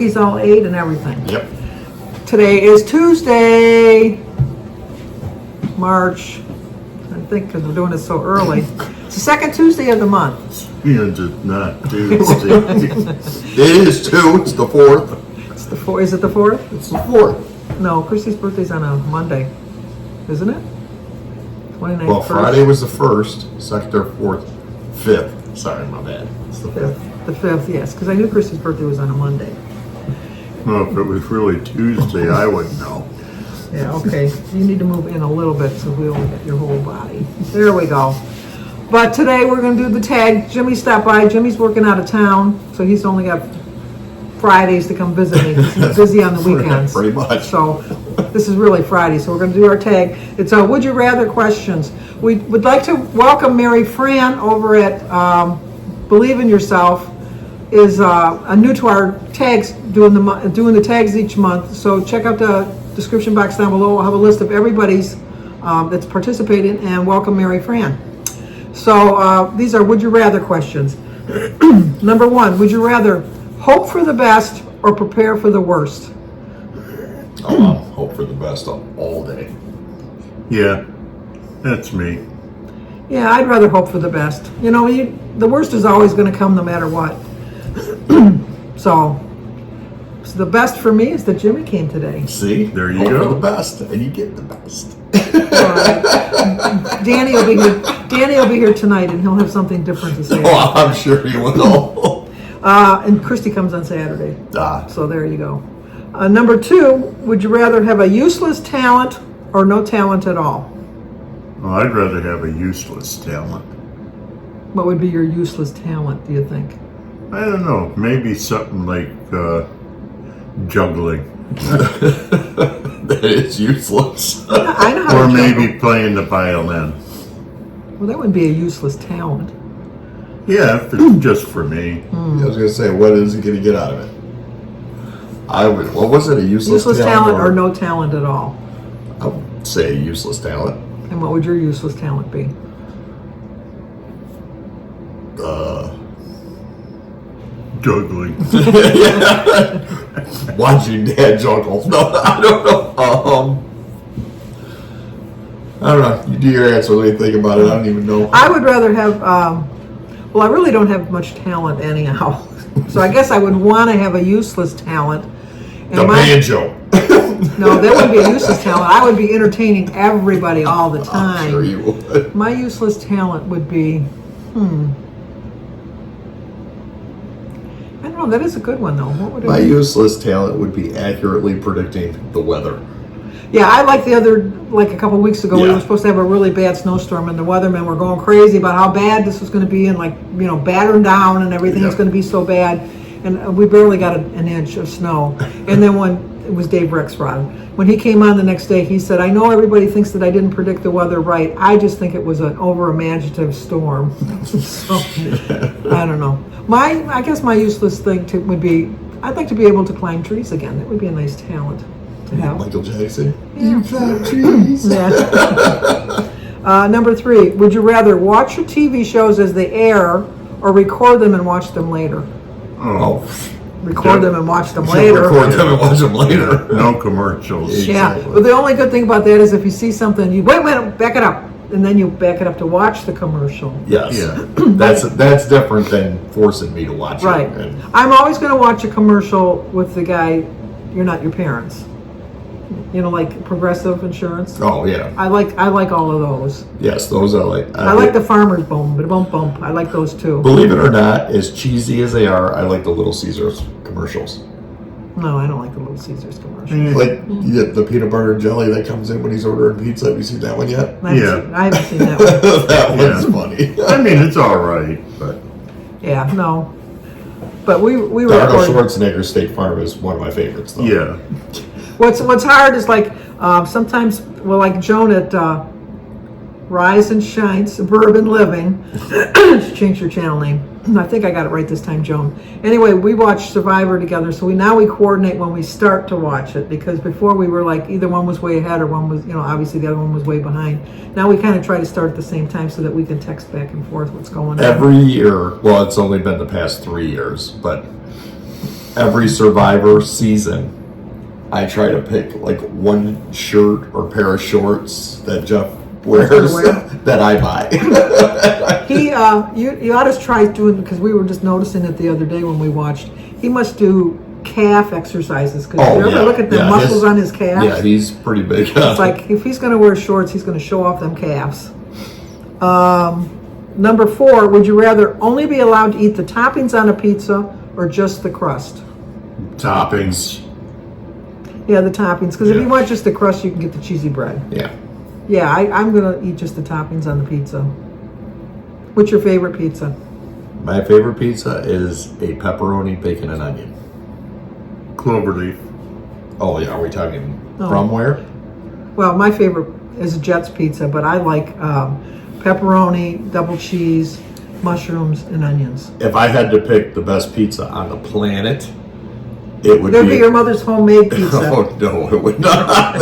cookies all ate and everything. Yep. Today is Tuesday, March. I think because we're doing it so early. It's the second Tuesday of the month. It's not Tuesday. It is too. It's the 4th. It's the fourth. Is it the 4th? It's the 4th. No, Christy's birthday's on a Monday, isn't it? 29th. Well, 1st. Friday was the 1st, 2nd or 4th, 5th. Sorry, my bad. It's the 5th. The 5th, yes, because I knew Christy's birthday was on a Monday. Well, if it was really Tuesday, I would know. Yeah, okay. You need to move in a little bit so we'll get your whole body. There we go. But today we're going to do the tag. Jimmy stopped by. Jimmy's working out of town, so he's only got Fridays to come visit me. He's busy on the weekends. Pretty much. So this is really Friday, so we're going to do our tag. It's our Would You Rather questions. We would like to welcome Mary Fran over at Believe in Yourself. Is new to our tags, doing the tags each month. So check out the description box down below. I'll have a list of everybody's that's participating, and welcome Mary Fran. So these are Would You Rather questions. Number 1, would you rather hope for the best or prepare for the worst? Hope for the best all day. Yeah, that's me. Yeah, I'd rather hope for the best. You know, the worst is always going to come no matter what. So the best for me is that Jimmy came today. See? There you hope go. for the best, and you get the best. Danny will be here. Danny will be here tonight, and he'll have something different to say. Oh, I'm sure you will. And Christy comes on Saturday. So there you go. Number 2, would you rather have a useless talent or no talent at all? Well, I'd rather have a useless talent. What would be your useless talent, do you think? I don't know. Maybe something like juggling. That is useless. I know how Or to maybe juggle. playing the violin. Well, that would be a useless talent. Yeah, if it's just for me. I was going to say, what is he going to get out of it? What was it, a useless talent or no talent at all? I would say a useless talent. And what would your useless talent be? Juggling. Watching Dad juggle. No, I don't know. I don't know. You do your answer. Let me think about it. I don't even know. I would rather have, well, I really don't have much talent anyhow. So I guess I would want to have a useless talent. And The banjo. No, that wouldn't be a useless talent. I would be entertaining everybody all the time. I'm sure you would. My useless talent would be, I don't know, that is a good one though. What would it My be? useless talent would be accurately predicting the weather. Yeah, I like a couple of weeks ago, we Yeah. were supposed to have a really bad snowstorm, and the weathermen were going crazy about how bad this was going to be, and battering down, and everything was Yeah. going to be so bad, and we barely got an inch of snow. And then when it was Dave Rexrod, when he came on the next day, he said, "I know everybody thinks that I didn't predict the weather right. I just think it was an over-imaginative storm." So I don't know. I guess my useless thing would be, I'd like to be able to climb trees again. That would be a nice talent to have. Michael Jackson. Yeah. You climb trees. Yeah. Number 3, would you rather watch your TV shows as they air or record them and watch them later? Oh. Record them and watch them You later. record them and watch them later. No commercials. Yeah, Exactly. but the only good thing about that is if you see something, you wait, back it up, and then you back it up to watch the commercial. Yes. Yeah. That's different than forcing me to watch Right. it. And I'm always going to watch a commercial with the guy, "You're not your parents." You know, like Progressive Insurance. oh yeah. I like all of those. Yes, those are like I like the Farmer's Bump, bump. I like those too. Believe it or not, as cheesy as they are, I like the Little Caesars commercials. No, I don't like the Little Caesars commercial. Like the peanut butter and jelly that comes in when he's ordering pizza. Have you seen that one yet? I haven't seen that one. That one's Yeah. funny. I mean, it's all right, but Yeah, no. But we were Arnold recording. Schwarzenegger State Farm is one of my favorites, though. yeah. What's hard is sometimes, well, like Joan at Rise and Shine Suburban Living. Change your channel name. I think I got it right this time, Joan. Anyway, we watch Survivor together, so we coordinate when we start to watch it, because before we were like either one was way ahead or one was, obviously the other one was way behind. Now we kind of try to start at the same time so that we can text back and forth what's going on. Every year, well, it's only been the past 3 years, but every Survivor season, I try to pick like one shirt or pair of shorts that Jeff wears that I buy. You ought to try doing, because we were just noticing it the other day when we watched. He must do calf exercises, because you ever look at the muscles on his calves? Yeah, he's pretty big. It's like if he's going to wear shorts, he's going to show off them calves. Number 4, would you rather only be allowed to eat the toppings on a pizza or just the crust? Toppings. Yeah, the toppings, because if you want just the crust, you can get the cheesy bread. Yeah. Yeah, I'm going to eat just the toppings on the pizza. What's your favorite pizza? My favorite pizza is a pepperoni, bacon, and onion. Cloverleaf. Oh, yeah, are we talking from where? Well, my favorite is Jet's Pizza, but I like pepperoni, double cheese, mushrooms, and onions. If I had to pick the best pizza on the planet, it would be your mother's homemade pizza. Oh no, it would not.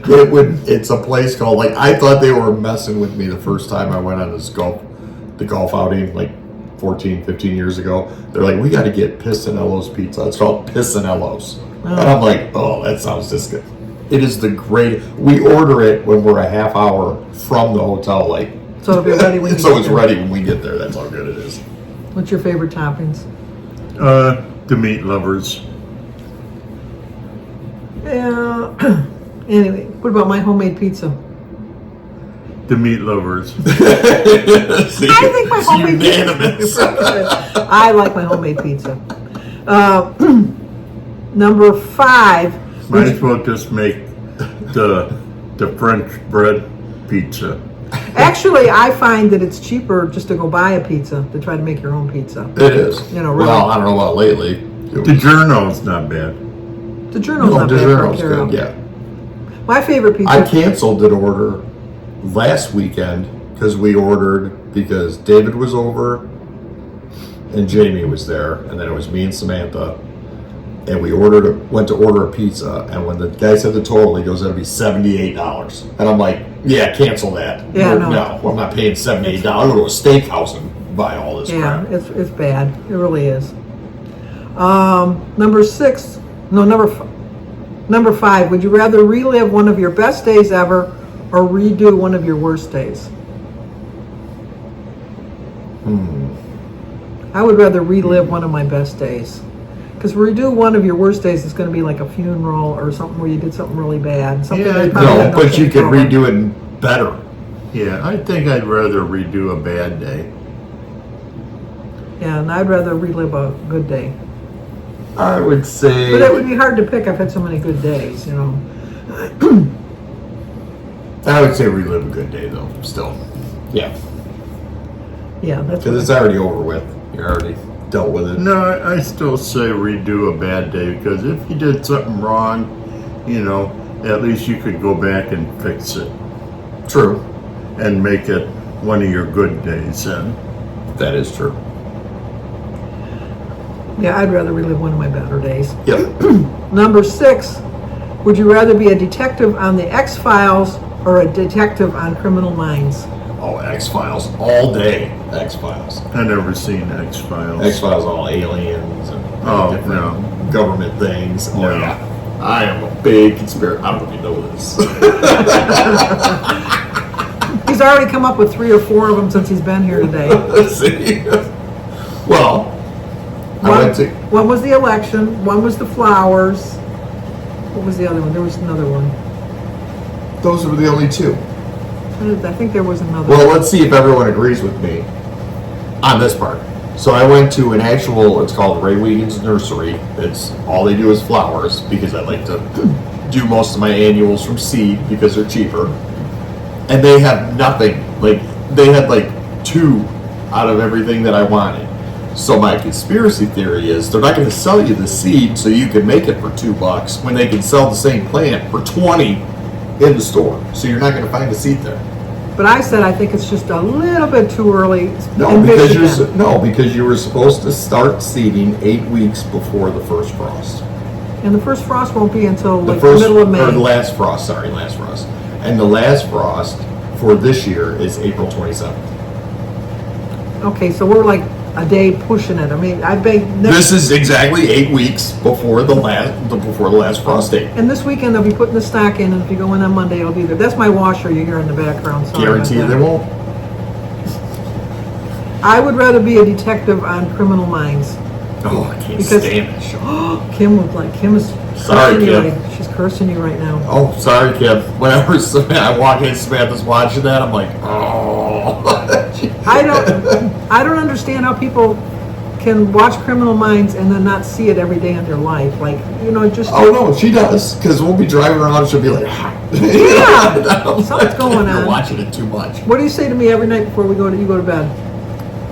It's a place called, like, I thought they were messing with me the first time I went on the golf outing, like 14, 15 years ago. They're like, we got to get Piscinello's pizza. It's called Piscinello's. And I'm like, oh, that sounds just good. It is the great. We order it when we're a half hour from the hotel, like. So it'll be ready when you so get it's there. ready when we get there. That's how good it is. What's your favorite toppings? The meat lovers. Yeah. Anyway, what about my homemade pizza? The meat lovers. See, I think my it's homemade unanimous. pizza. I like my homemade pizza. Number 5. Might as well just make the French bread pizza. Actually, I find that it's cheaper just to go buy a pizza to try to make your own pizza. It is. You know, really. Well, I don't know about lately. DiGiorno's not bad. DiGiorno's not bad for DiGiorno's carryout. good. Yeah. My favorite pizza. I canceled an order last weekend because we ordered because David was over and Jamie was there, and then it was me and Samantha, and we went to order a pizza, and when the guy said the total, he goes, "That'll be $78," and I'm like, "Yeah, cancel that. Yeah, no, I'm not paying $78. I'll go to a steakhouse and buy all this crap." Yeah, it's bad. It really is. Number 5. Would you rather relive one of your best days ever or redo one of your worst days? I would rather relive one of my best days. Because redo one of your worst days is going to be like a funeral or something where you did something really bad. Something that probably No, had no but you can control. redo it better. Yeah, I think I'd rather redo a bad day. Yeah, and I'd rather relive a good day. I would say. But it would be hard to pick. I've had so many good days, you know. I would say relive a good day, though. Still. Yeah. Yeah, that's Because it's already over with. You already dealt with it. No, I still say redo a bad day, because if you did something wrong, at least you could go back and fix it True. and make it one of your good days then. That is true. Yeah, I'd rather relive one of my better days. Yep. Number 6, would you rather be a detective on the X-Files or a detective on Criminal Minds? Oh, X-Files. All day. X-Files. I never seen X-Files. X-Files, all aliens and different no. government things. Oh, No. yeah. I am a big conspiracy. I don't know if you know this. He's already come up with 3 or 4 of them since he's been here today. Let's see. Well, One was the election, one was the flowers. What was the other one? There was another one. those were the only 2. I think there was another Well, one. let's see if everyone agrees with me on this part. So I went to an actual, it's called Ray Wiegand's Nursery. It's all they do is flowers because I like to do most of my annuals from seed because they're cheaper. And they have nothing. Like, they had like 2 out of everything that I wanted. So my conspiracy theory is they're not going to sell you the seed so you can make it for $2 when they can sell the same plant for $20 in the store. So you're not going to find a seed there. But I said I think it's just a little bit too early. No, in because Michigan. because you were supposed to start seeding 8 weeks before the first frost. And the first frost won't be until The like first the middle of May. or the last frost. And the last frost for this year is April 27th. Okay, so we're like a day pushing it. I mean, I baked. This is exactly 8 weeks before the last frost date. And this weekend they'll be putting the stock in, and if you go in on Monday, it'll be there. That's my washer you hear in the background. Sorry Guarantee about they that. won't. I would rather be a detective on Criminal Minds. Oh, I can't Because- stand that show. Kim is Sorry, cursing you Kim. right. She's cursing you right now. Oh, sorry, Kim. Whenever I walk in, Samantha's watching that, I'm like, oh. I don't understand how people can watch Criminal Minds and then not see it every day in their life. Like, just Oh no, she does. Because we'll be driving around, she'll be like, yeah, something's going You're on. watching it too much. What do you say to me every night before you go to bed?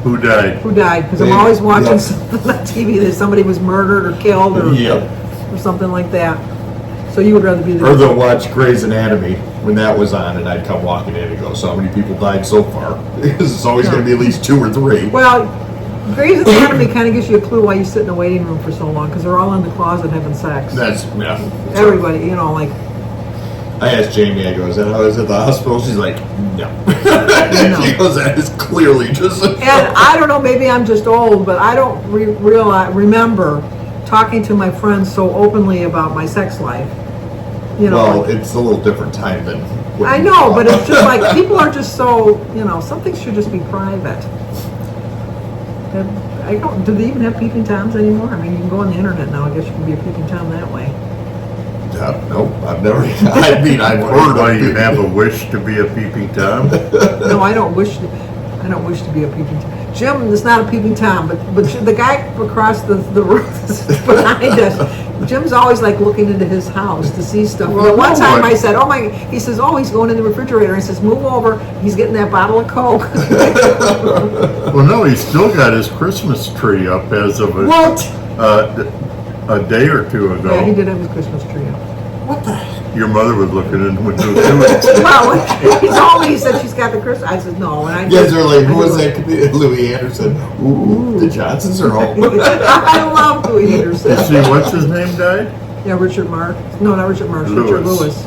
Who died? Who died? Because I'm They- always watching yep. something on TV that somebody was murdered or killed or something like that. So you would rather be Or they'll watch Grey's Anatomy when that was on, and I'd come walking in and go, so how many people died so far? Because it's always going to be at least 2 or 3. Well, Grey's Anatomy kind of gives you a clue why you sit in a waiting room for so long, because they're all in the closet having sex. That's, Everybody, like. I asked Jamie, I go, is that how is at the hospital? She's like, no. No. She goes, that is clearly just. And I don't know, maybe I'm just old, but I don't remember talking to my friends so openly about my sex life. Well, it's a little different time than. when I you know, thought. but it's just like people are just so, some things should just be private. And I don't. Do they even have peeping toms anymore? I mean, you can go on the internet now. I guess you can be a peeping tom that way. Nope, I've never. I mean, I've heard Why of you it. have a wish to be a peeping Tom? No, I don't wish to be a peeping tom. Jim is not a peeping tom, but the guy across the roof behind us, Jim's always like looking into his house to see stuff. Well, One no, time but- I said, he says, he's going in the refrigerator. He says, move over. He's getting that bottle of Coke. Well, no, he's still got his Christmas tree up as of a day or two ago. Yeah, he did have his Christmas tree up. Your mother was looking in the window too. Well, he said she's got the Christmas. I said, no. And I You guys are like, who I was go, that comedian? Louis Anderson. Ooh, the Johnsons are home. I love Louis Anderson. See, what's his name died? Yeah, Richard Marx. No, not Richard Marx. Richard Lewis. Lewis.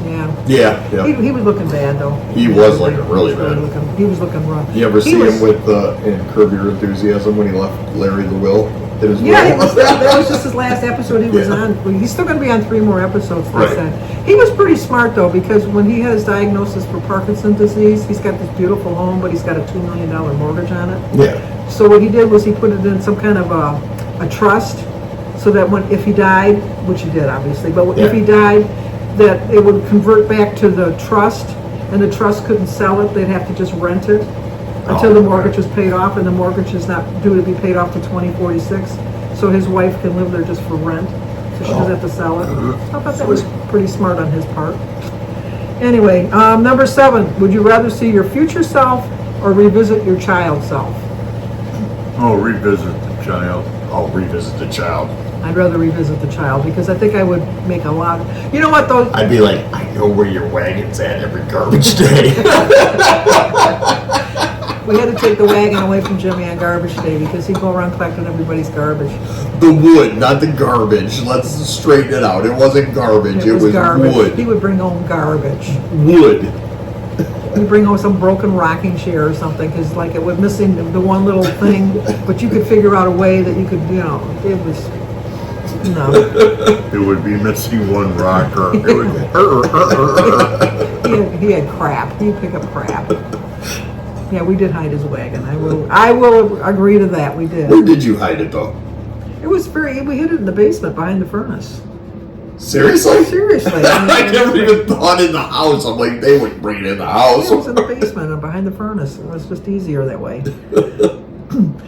Yeah. Yeah. He was looking bad though. He was looking really bad. He was looking rough. You ever see him with in Curb Your Enthusiasm when he left Larry the Will? His Yeah, will? that was just his last episode he was Yeah. on. He's still going to be on 3 more episodes, they Right. said. He was pretty smart, though, because when he had his diagnosis for Parkinson's disease, he's got this beautiful home, but he's got a $2 million mortgage on it. Yeah. So what he did was he put it in some kind of a trust, so that if he died, which he did, obviously, but if he died, that it would convert back to the trust, and the trust couldn't sell it. They'd have to just rent it until the mortgage was paid off, and the mortgage is not due to be paid off to 2046. So his wife can live there just for rent, so she doesn't have to sell it. I thought that was pretty smart on his part. Anyway, number 7, would you rather see your future self or revisit your child self? Oh, revisit the child. I'll revisit the child. I'd rather revisit the child because I think I would make a lot. You know what though? I'd be like, I know where your wagon's at every garbage day. We had to take the wagon away from Jimmy on garbage day because he'd go around collecting everybody's garbage. The wood, not the garbage. Let's straighten it out. It wasn't garbage. It was garbage. He wood. would bring home garbage. Wood. He'd bring home some broken rocking chair or something because like it was missing the one little thing, but you could figure out a way that you could, it was, It would be missing one rocker. It would he had crap. He'd pick up crap. Yeah, we did hide his wagon. I will agree to that. We did. Where did you hide it though? It was we hid it in the basement behind the furnace. Seriously? Seriously. I never even thought in the house. I'm like, they wouldn't bring it in the house. It was in the basement and behind the furnace. It was just easier that way.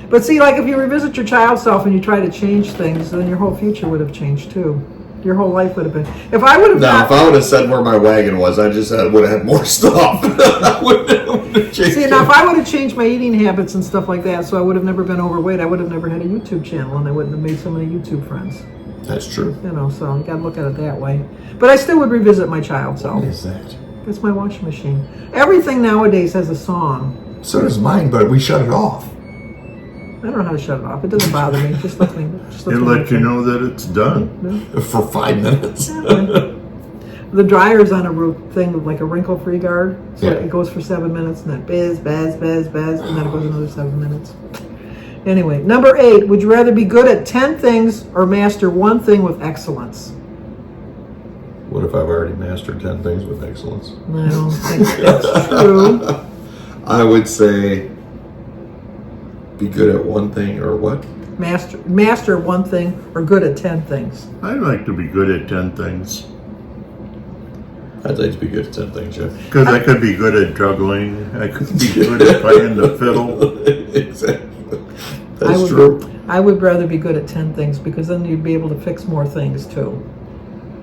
But see, like if you revisit your child self and you try to change things, then your whole future would have changed too. Your whole life would have been. If I would have Now, if I would have said where my wagon was, I just would have had more stuff. I wouldn't have changed See, now if I would have changed my eating habits and stuff like that, so I would have never been overweight, I would have never had a YouTube channel and I wouldn't have made so many YouTube friends. That's true. So you gotta look at it that way. But I still would revisit my child self. What is that? It's my washing machine. Everything nowadays has a song. So does mine, but we shut it off. I don't know how to shut it off. It doesn't bother me. Just let me. It'll let you know that it's done. For 5 minutes. The dryer's on a thing like a wrinkle-free guard, so Yeah. it goes for 7 minutes, and then buzz, and then it goes another 7 minutes. Anyway, number 8, would you rather be good at 10 things or master one thing with excellence? What if I've already mastered 10 things with excellence? I don't think that's true. I would say be good at one thing or what? Master one thing or good at 10 things. I'd like to be good at 10 things. I'd like to be good at 10 things, yeah. Because I could be good at juggling. I could be good at playing the fiddle. Exactly. That's true. I would rather be good at 10 things because then you'd be able to fix more things too.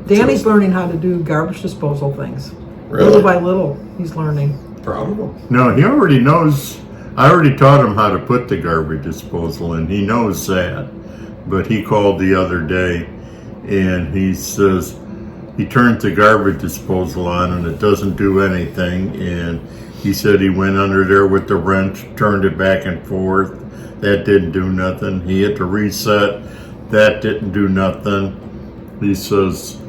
Danny's learning how to do garbage disposal things. Really? Little by little, he's learning. Proud of him. No, he already knows. I already taught him how to put the garbage disposal in. He knows that. But he called the other day and he says he turns the garbage disposal on and it doesn't do anything. And he said he went under there with the wrench, turned it back and forth. That didn't do nothing. He hit the reset. That didn't do nothing. He says,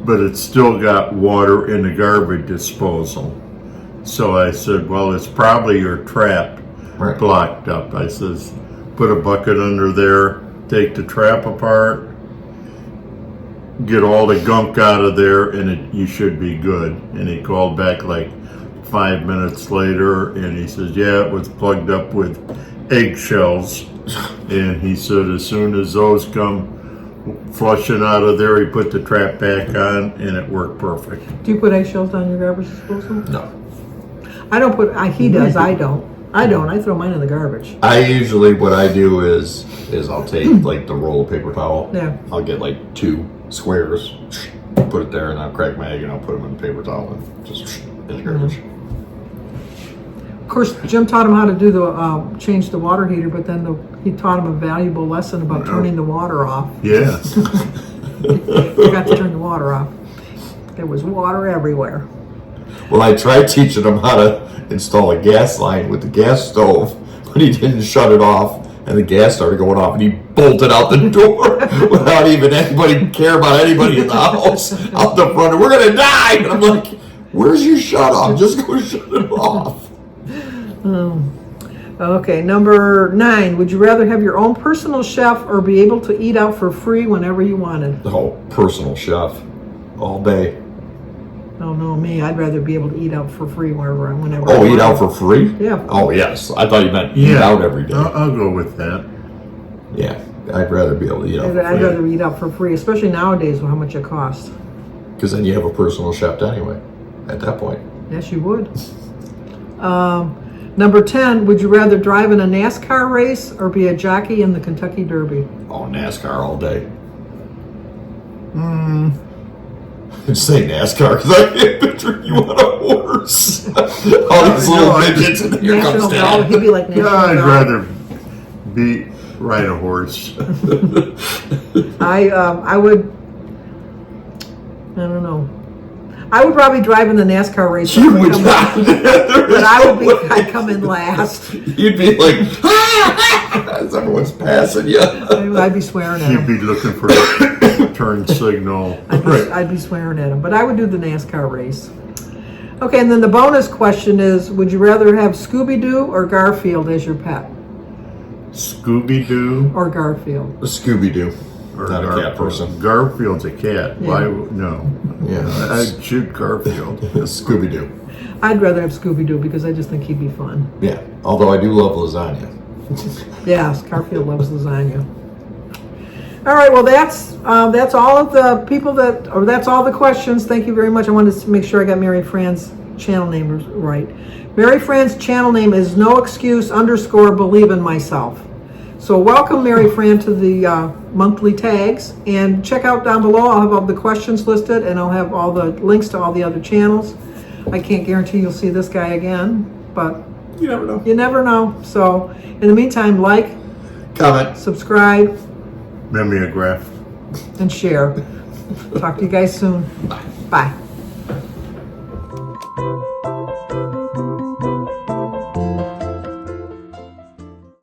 but it's still got water in the garbage disposal. So I said, well, it's probably your trap blocked up. I says, put a bucket under there, take the trap apart, get all the gunk out of there, and you should be good. And he called back like 5 minutes later, and he says, yeah, it was plugged up with eggshells. And he said, as soon as those come flushing out of there, he put the trap back on, and it worked perfect. Do you put eggshells down your garbage disposal? No. I don't put, he does, I don't. I throw mine in the garbage. I usually, what I do is I'll take like the roll of paper towel. Yeah. I'll get like 2 squares, put it there, and I'll crack my egg and I'll put them in the paper towel and just in the garbage. Of course, Jim taught him how to do the, change the water heater, but then he taught him a valuable lesson about turning the water off. Yeah. Forgot to turn the water off. There was water everywhere. Well, I tried teaching him how to install a gas line with the gas stove, but he didn't shut it off, and the gas started going off, and he bolted out the door without even anybody care about anybody in the house out the front. We're gonna die! And I'm like, "Where's your shut off? Just go shut it off." Okay, number 9. Would you rather have your own personal chef or be able to eat out for free whenever you wanted? Oh, personal chef, all day. Oh no, me. I'd rather be able to eat out for free whenever I Oh, wanted. eat out for free? Yeah. Oh, yes. I thought you meant eat out every day. I'll go with that. Yeah, I'd rather be able to eat out I'd for rather free. eat out for free, especially nowadays with how much it costs. Because then you have a personal chef anyway, at that point. Yes, you would. Number 10, would you rather drive in a NASCAR race or be a jockey in the Kentucky Derby? Oh, NASCAR all day. Just say NASCAR because I can't picture you on a horse. All these little midgets, and here National comes Dog, he'd Dad. be like National I'd Dog. rather ride a horse. I would, I don't know. I would probably drive in the NASCAR race. You would not. But I'd come in last. You'd be like, as everyone's passing you. I'd be swearing at You'd him. be looking for a turn signal. I'd be swearing at him, but I would do the NASCAR race. Okay, and then the bonus question is, would you rather have Scooby-Doo or Garfield as your pet? Scooby-Doo Or Garfield? Scooby-Doo. or Not a cat person. Garfield's a cat. Yeah. Why? No. Yeah. I'd shoot Garfield. Scooby-Doo. I'd rather have Scooby-Doo because I just think he'd be fun. Yeah. Although I do love lasagna. Yes, Garfield loves lasagna. All right, well, that's all of the people that's all the questions. Thank you very much. I wanted to make sure I got Mary Fran's channel name right. Mary Fran's channel name is no excuse _ believe in myself. So welcome, Mary Fran, to the monthly tags, and check out down below. I'll have all the questions listed, and I'll have all the links to all the other channels. I can't guarantee you'll see this guy again, but You never know. you never know. So in the meantime, like, Comment. subscribe, Mimeograph. and share. Talk to you guys soon. Bye.